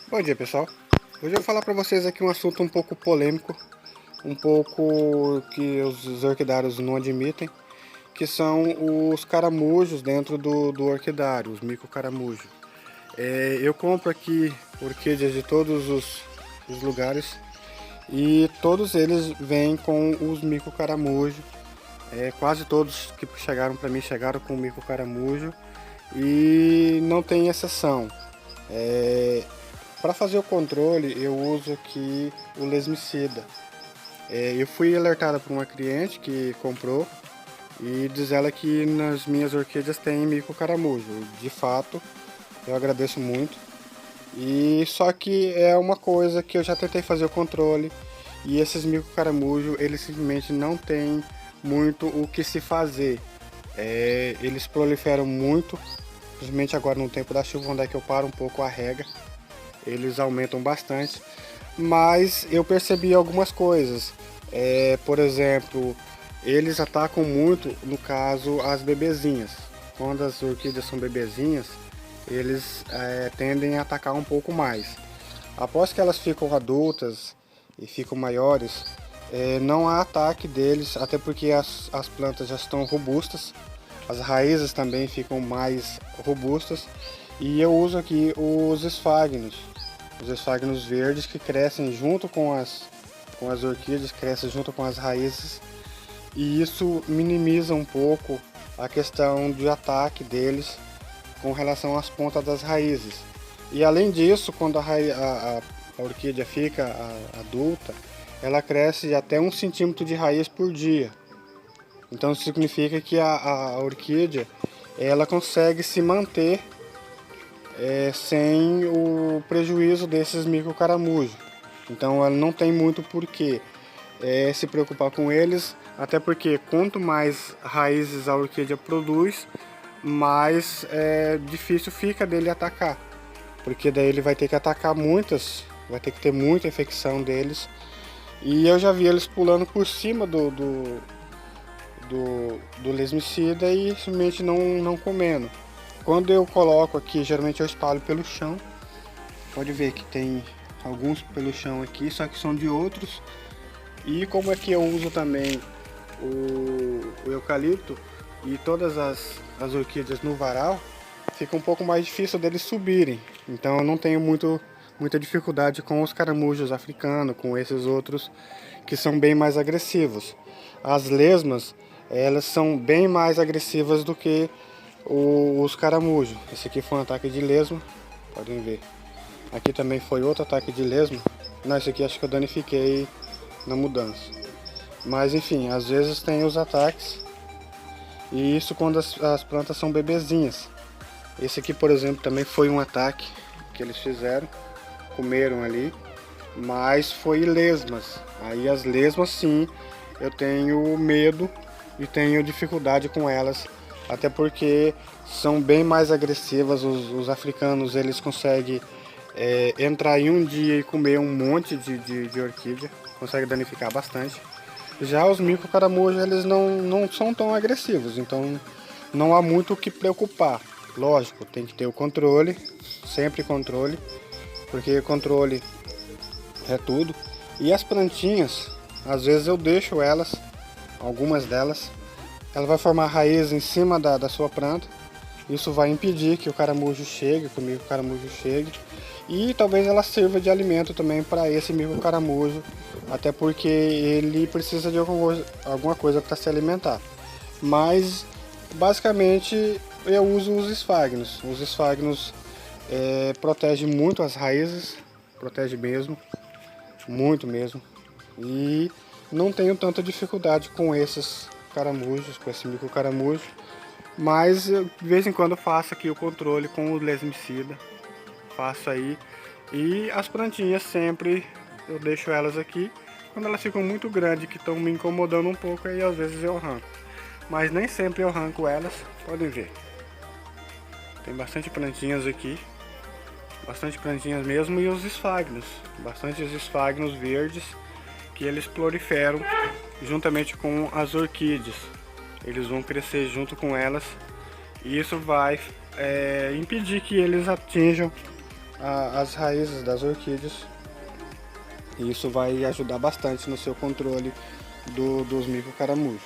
Bom dia, pessoal. Hoje eu vou falar para vocês aqui um assunto um pouco polêmico, um pouco que os orquidários não admitem, que são os caramujos dentro do orquidário, os mico-caramujos. Eu compro aqui orquídeas de todos os lugares e todos eles vêm com os mico-caramujos. Quase todos que chegaram para mim chegaram com o mico-caramujo e não tem exceção. Para fazer o controle, eu uso aqui o lesmicida. Eu fui alertada por uma cliente que comprou e diz ela que nas minhas orquídeas tem mico-caramujo. De fato, eu agradeço muito. E só que é uma coisa que eu já tentei fazer o controle e esses mico-caramujo, eles simplesmente não têm muito o que se fazer. Eles proliferam muito, principalmente agora no tempo da chuva, onde é que eu paro um pouco a rega. Eles aumentam bastante, mas eu percebi algumas coisas. Por exemplo, eles atacam muito, no caso, as bebezinhas. Quando as orquídeas são bebezinhas, eles tendem a atacar um pouco mais. Após que elas ficam adultas e ficam maiores, não há ataque deles, até porque as plantas já estão robustas, as raízes também ficam mais robustas. E eu uso aqui os esfagnos verdes que crescem junto com as orquídeas, crescem junto com as raízes, e isso minimiza um pouco a questão de ataque deles com relação às pontas das raízes. E além disso, quando a orquídea fica adulta, ela cresce até 1 centímetro de raiz por dia. Então isso significa que a orquídea ela consegue se manter sem o prejuízo desses micro-caramujos. Então ela não tem muito porquê se preocupar com eles, até porque quanto mais raízes a orquídea produz, mais difícil fica dele atacar, porque daí ele vai ter que atacar muitas, vai ter que ter muita infecção deles. E eu já vi eles pulando por cima do lesmicida e simplesmente não comendo. Quando eu coloco aqui, geralmente eu espalho pelo chão. Pode ver que tem alguns pelo chão aqui, só que são de outros. E como aqui eu uso também o eucalipto e todas as orquídeas no varal, fica um pouco mais difícil deles subirem. Então eu não tenho muita dificuldade com os caramujos africanos, com esses outros que são bem mais agressivos. As lesmas, elas são bem mais agressivas do que os caramujos. Esse aqui foi um ataque de lesma, podem ver. Aqui também foi outro ataque de lesma. Não, esse aqui acho que eu danifiquei na mudança. Mas enfim, às vezes tem os ataques. E isso quando as plantas são bebezinhas. Esse aqui, por exemplo, também foi um ataque que eles fizeram. Comeram ali. Mas foi lesmas. Aí as lesmas sim, eu tenho medo e tenho dificuldade com elas. Até porque são bem mais agressivas. Os africanos eles conseguem entrar em um dia e comer um monte de orquídea. Conseguem danificar bastante. Já os mico-caramujos eles não são tão agressivos. Então não há muito o que preocupar. Lógico, tem que ter o controle. Sempre controle. Porque controle é tudo. E as plantinhas, às vezes eu deixo elas, algumas delas. Ela vai formar raiz em cima da sua planta. Isso vai impedir que o caramujo chegue, que o mico-caramujo chegue. E talvez ela sirva de alimento também para esse mico-caramujo. Até porque ele precisa de alguma coisa para se alimentar. Mas, basicamente, eu uso os esfagnos. Os esfagnos protegem muito as raízes. Protege mesmo. Muito mesmo. E não tenho tanta dificuldade com esses caramujos, com esse mico-caramujo, mas eu, de vez em quando faço aqui o controle com o lesmicida, faço aí, e as plantinhas sempre eu deixo elas aqui, quando elas ficam muito grandes que estão me incomodando um pouco, aí às vezes eu arranco, mas nem sempre eu arranco elas, podem ver, tem bastante plantinhas aqui, bastante plantinhas mesmo, e os esfagnos, bastante esfagnos verdes, que eles proliferam juntamente com as orquídeas. Eles vão crescer junto com elas e isso vai impedir que eles atinjam as raízes das orquídeas. E isso vai ajudar bastante no seu controle dos micro-caramujos.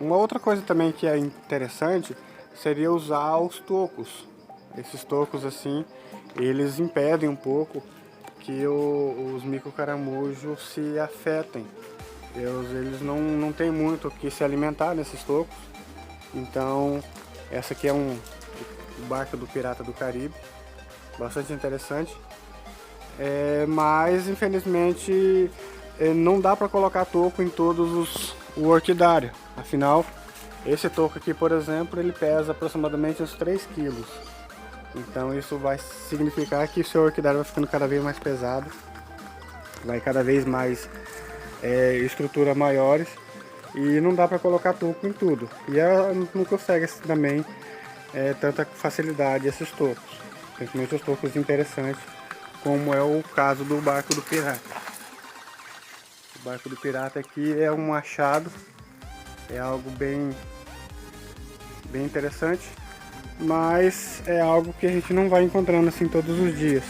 Uma outra coisa também que é interessante seria usar os tocos. Esses tocos assim, eles impedem um pouco que os micro-caramujos se afetem. Eles não têm muito o que se alimentar nesses tocos. Então, essa aqui é o barco do Pirata do Caribe, bastante interessante. Mas, infelizmente, não dá para colocar toco em todos o orquidário. Afinal, esse toco aqui, por exemplo, ele pesa aproximadamente uns 3 quilos. Então isso vai significar que o seu orquidário vai ficando cada vez mais pesado, vai cada vez mais estrutura maiores, e não dá para colocar toco em tudo. E não consegue também tanta facilidade esses tocos, principalmente os tocos interessantes, como é o caso do barco do pirata. O barco do pirata aqui é um achado, é algo bem interessante, mas é algo que a gente não vai encontrando assim todos os dias.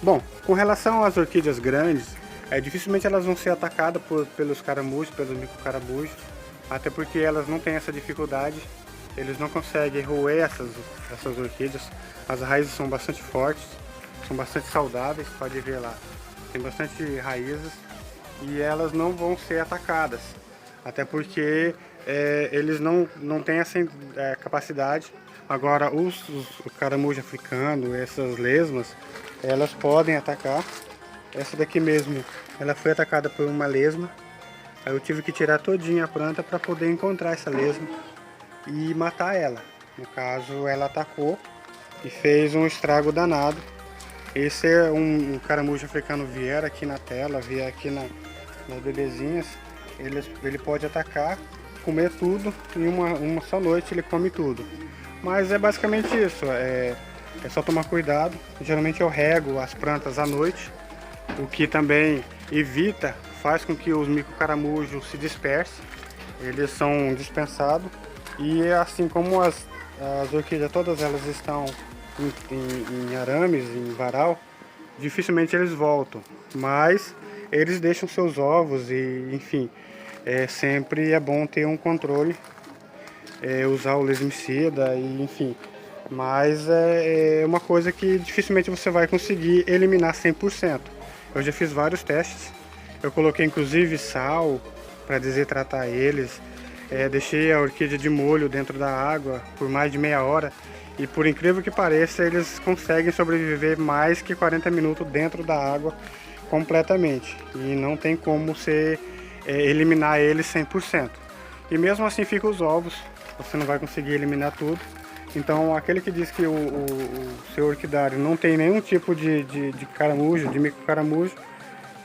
Bom, com relação às orquídeas grandes, dificilmente elas vão ser atacadas pelos caramujos, pelos micro-caramujos, até porque elas não têm essa dificuldade, eles não conseguem roer essas orquídeas. As raízes são bastante fortes, são bastante saudáveis, pode ver lá, tem bastante raízes e elas não vão ser atacadas, até porque eles não têm essa capacidade. Agora o caramujo africano, essas lesmas, elas podem atacar. Essa daqui mesmo, ela foi atacada por uma lesma. Aí eu tive que tirar todinha a planta para poder encontrar essa lesma e matar ela. No caso, ela atacou e fez um estrago danado. Esse é um caramujo africano, vier aqui na tela, vier aqui nas bebezinhas, ele pode atacar, comer tudo, em uma só noite ele come tudo. Mas é basicamente isso, é só tomar cuidado. Geralmente eu rego as plantas à noite, o que também faz com que os micro-caramujos se dispersem, eles são dispensados. E assim como as orquídeas, todas elas estão em arames, em varal, dificilmente eles voltam, mas eles deixam seus ovos e, enfim, sempre é bom ter um controle, usar o lesmicida e, enfim, mas é uma coisa que dificilmente você vai conseguir eliminar 100%. Eu já fiz vários testes, eu coloquei inclusive sal para desidratar eles, deixei a orquídea de molho dentro da água por mais de meia hora e, por incrível que pareça, eles conseguem sobreviver mais que 40 minutos dentro da água completamente, e não tem como você eliminar eles 100%. E mesmo assim fica os ovos, você não vai conseguir eliminar tudo. Então aquele que diz que o seu orquidário não tem nenhum tipo de caramujo, de micro-caramujo,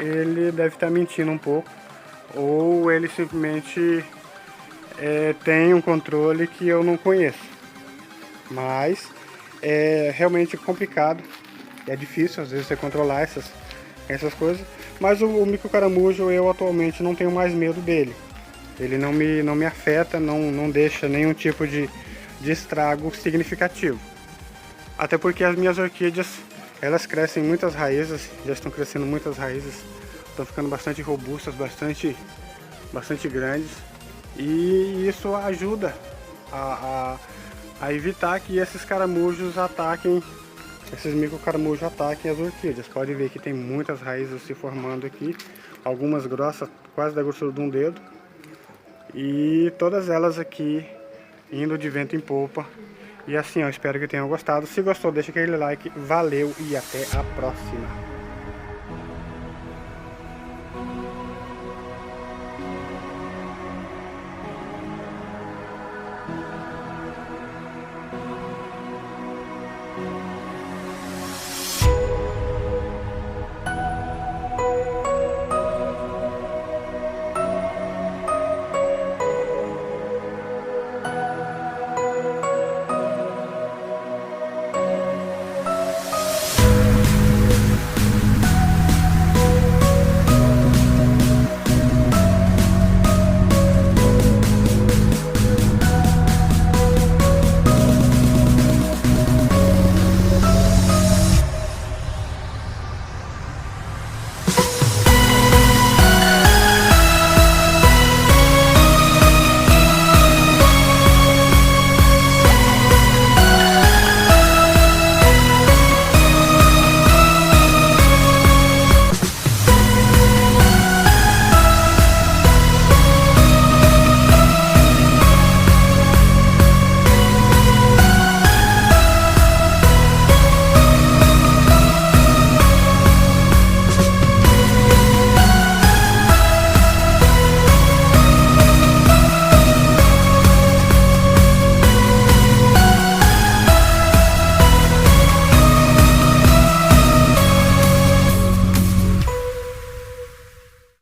ele deve estar mentindo um pouco, ou ele simplesmente tem um controle que eu não conheço. Mas é realmente complicado, é difícil às vezes você controlar essas coisas, mas o micro-caramujo eu atualmente não tenho mais medo dele. Ele não me afeta, não deixa nenhum tipo de estrago significativo. Até porque as minhas orquídeas, elas crescem muitas raízes, já estão crescendo muitas raízes, estão ficando bastante robustas, bastante grandes, e isso ajuda a evitar que esses caramujos ataquem, esses micro-caramujos ataquem as orquídeas. Pode ver que tem muitas raízes se formando aqui, algumas grossas, quase da grossura de um dedo, e todas elas aqui indo de vento em popa. E assim, eu espero que tenham gostado. Se gostou, deixa aquele like, valeu e até a próxima.